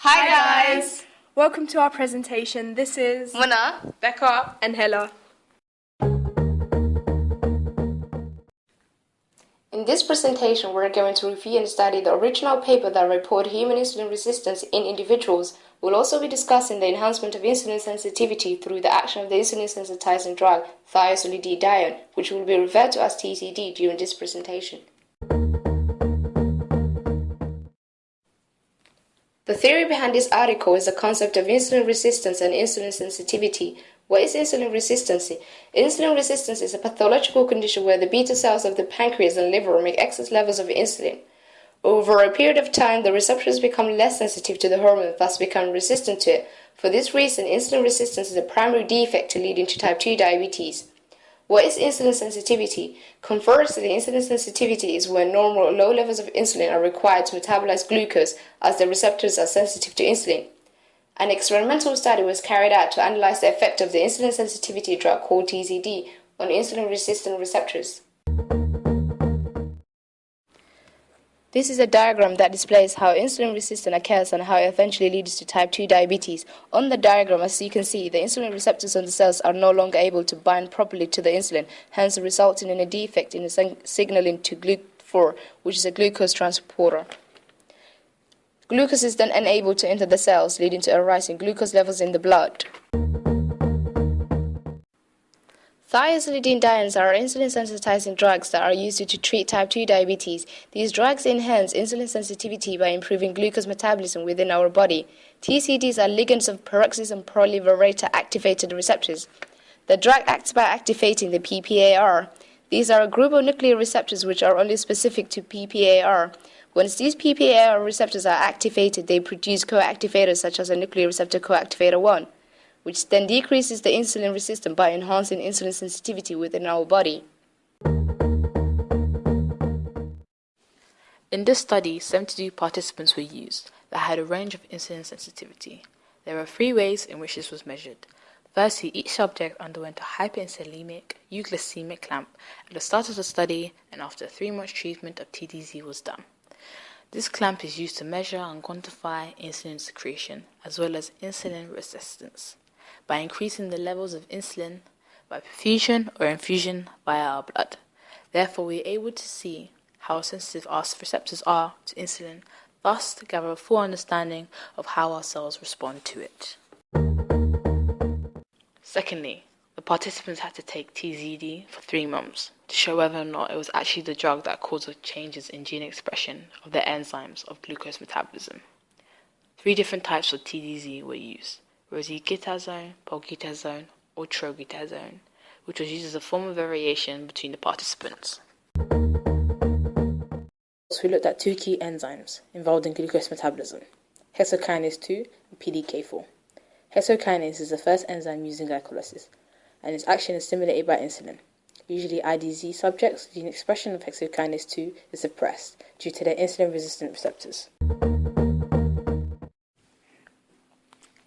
Hi guys! Welcome to our presentation. This is Muna, Becca and Hella. In this presentation, we're going to review and study the original paper that reported human insulin resistance in individuals. We'll also be discussing the enhancement of insulin sensitivity through the action of the insulin sensitizing drug thiazolidinedione, which will be referred to as TZD during this presentation. The theory behind this article is the concept of insulin resistance and insulin sensitivity. What is insulin resistance? Insulin resistance is a pathological condition where the beta cells of the pancreas and liver make excess levels of insulin. Over a period of time, the receptors become less sensitive to the hormone, thus become resistant to it. For this reason, insulin resistance is a primary defect leading to type 2 diabetes. What is insulin sensitivity? Conversely, insulin sensitivity is when normal or low levels of insulin are required to metabolize glucose, as the receptors are sensitive to insulin. An experimental study was carried out to analyze the effect of the insulin sensitivity drug called TZD on insulin-resistant receptors. This is a diagram that displays how insulin resistance occurs and how it eventually leads to type 2 diabetes. On the diagram, as you can see, the insulin receptors on the cells are no longer able to bind properly to the insulin, hence resulting in a defect in the signaling to GLUT4, which is a glucose transporter. Glucose is then unable to enter the cells, leading to a rise in glucose levels in the blood. Thiazolidinediones are insulin-sensitizing drugs that are used to treat type 2 diabetes. These drugs enhance insulin sensitivity by improving glucose metabolism within our body. TZDs are ligands of peroxisome polypyrrolate activated receptors. The drug acts by activating the PPAR. These are a group of nuclear receptors which are only specific to PPAR. Once these PPAR receptors are activated, they produce coactivators such as a nuclear receptor coactivator 1, which then decreases the insulin resistance by enhancing insulin sensitivity within our body. In this study, 72 participants were used that had a range of insulin sensitivity. There were 3 ways in which this was measured. Firstly, each subject underwent a hyperinsulinic euglycemic clamp at the start of the study, and after 3 months treatment of TDZ was done. This clamp is used to measure and quantify insulin secretion as well as insulin resistance by increasing the levels of insulin by perfusion or infusion via our blood. Therefore, we are able to see how sensitive our receptors are to insulin, thus to gather a full understanding of how our cells respond to it. Secondly, the participants had to take TZD for 3 months to show whether or not it was actually the drug that caused the changes in gene expression of the enzymes of glucose metabolism. 3 different types of TZD were used: rosiglitazone, pulgitazone, or troglitazone, which was used as a form of variation between the participants. We looked at 2 key enzymes involved in glucose metabolism, hexokinase 2 and PDK4. Hexokinase is the first enzyme used in glycolysis, and its action is stimulated by insulin. Usually IDZ subjects, gene expression of hexokinase 2 is suppressed due to their insulin-resistant receptors.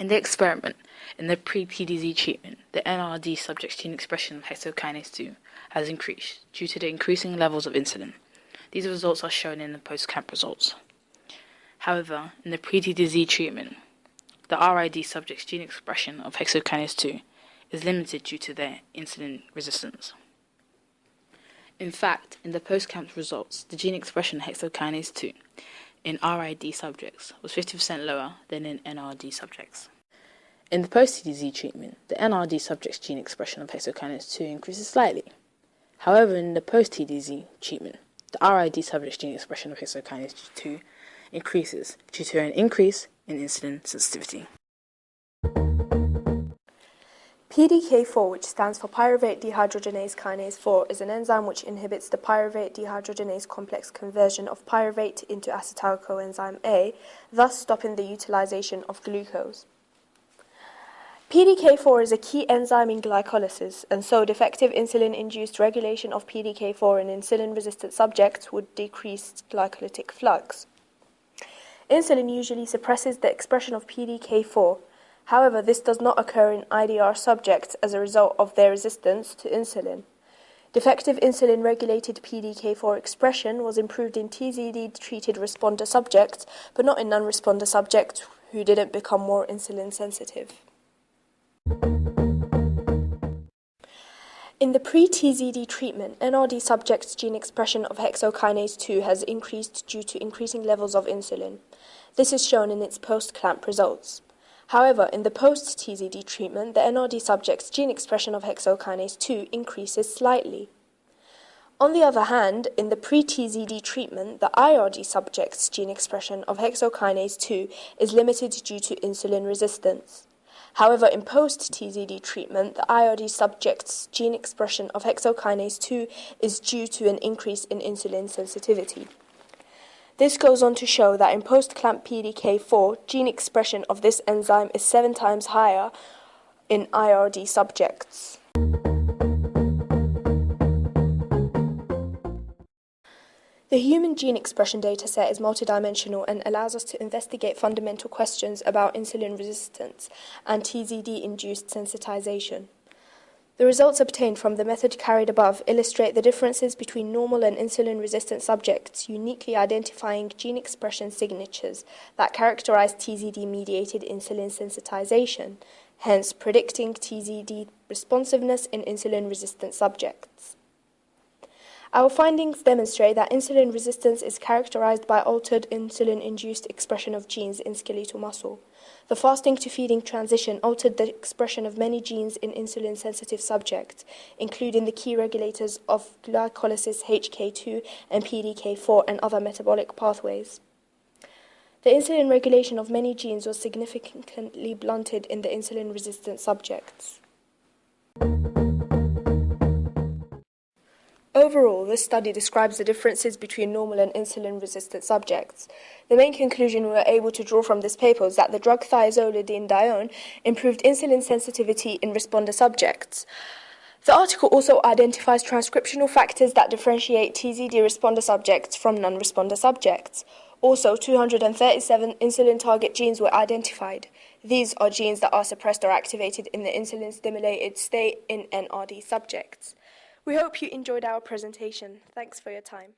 In the experiment, in the pre-TDZ treatment, the NRD subject's gene expression of hexokinase 2 has increased due to the increasing levels of insulin. These results are shown in the post-camp results. However, in the pre-TDZ treatment, the RID subject's gene expression of hexokinase 2 is limited due to their insulin resistance. In fact, in the post-camp results, the gene expression of hexokinase 2 in RID subjects was 50% lower than in NRD subjects. In the post-TDZ treatment, the NRD subject's gene expression of hexokinase 2 increases slightly. However, in the post-TDZ treatment, the RID subject's gene expression of hexokinase 2 increases due to an increase in insulin sensitivity. PDK4, which stands for pyruvate dehydrogenase kinase 4, is an enzyme which inhibits the pyruvate dehydrogenase complex conversion of pyruvate into acetyl coenzyme A, thus stopping the utilization of glucose. PDK4 is a key enzyme in glycolysis, and so defective insulin-induced regulation of PDK4 in insulin-resistant subjects would decrease glycolytic flux. Insulin usually suppresses the expression of PDK4. However, this does not occur in IDR subjects as a result of their resistance to insulin. Defective insulin-regulated PDK4 expression was improved in TZD-treated responder subjects, but not in non-responder subjects who didn't become more insulin sensitive. In the pre-TZD treatment, NRD subjects' gene expression of hexokinase 2 has increased due to increasing levels of insulin. This is shown in its post-clamp results. However, in the post-TZD treatment, the NRD subjects' gene expression of hexokinase 2 increases slightly. On the other hand, in the pre-TZD treatment, the IRD subjects' gene expression of hexokinase 2 is limited due to insulin resistance. However, in post-TZD treatment, the IRD subject's gene expression of hexokinase 2 is due to an increase in insulin sensitivity. This goes on to show that in post-clamp PDK4, gene expression of this enzyme is 7 times higher in IRD subjects. The human gene expression dataset is multidimensional and allows us to investigate fundamental questions about insulin resistance and TZD-induced sensitization. The results obtained from the method carried above illustrate the differences between normal and insulin-resistant subjects, uniquely identifying gene expression signatures that characterize TZD-mediated insulin sensitization, hence predicting TZD responsiveness in insulin-resistant subjects. Our findings demonstrate that insulin resistance is characterized by altered insulin-induced expression of genes in skeletal muscle. The fasting to feeding transition altered the expression of many genes in insulin-sensitive subjects, including the key regulators of glycolysis HK2 and PDK4 and other metabolic pathways. The insulin regulation of many genes was significantly blunted in the insulin-resistant subjects. Overall, this study describes the differences between normal and insulin-resistant subjects. The main conclusion we were able to draw from this paper was that the drug thiazolidinedione improved insulin sensitivity in responder subjects. The article also identifies transcriptional factors that differentiate TZD responder subjects from non-responder subjects. Also, 237 insulin target genes were identified. These are genes that are suppressed or activated in the insulin-stimulated state in NRD subjects. We hope you enjoyed our presentation. Thanks for your time.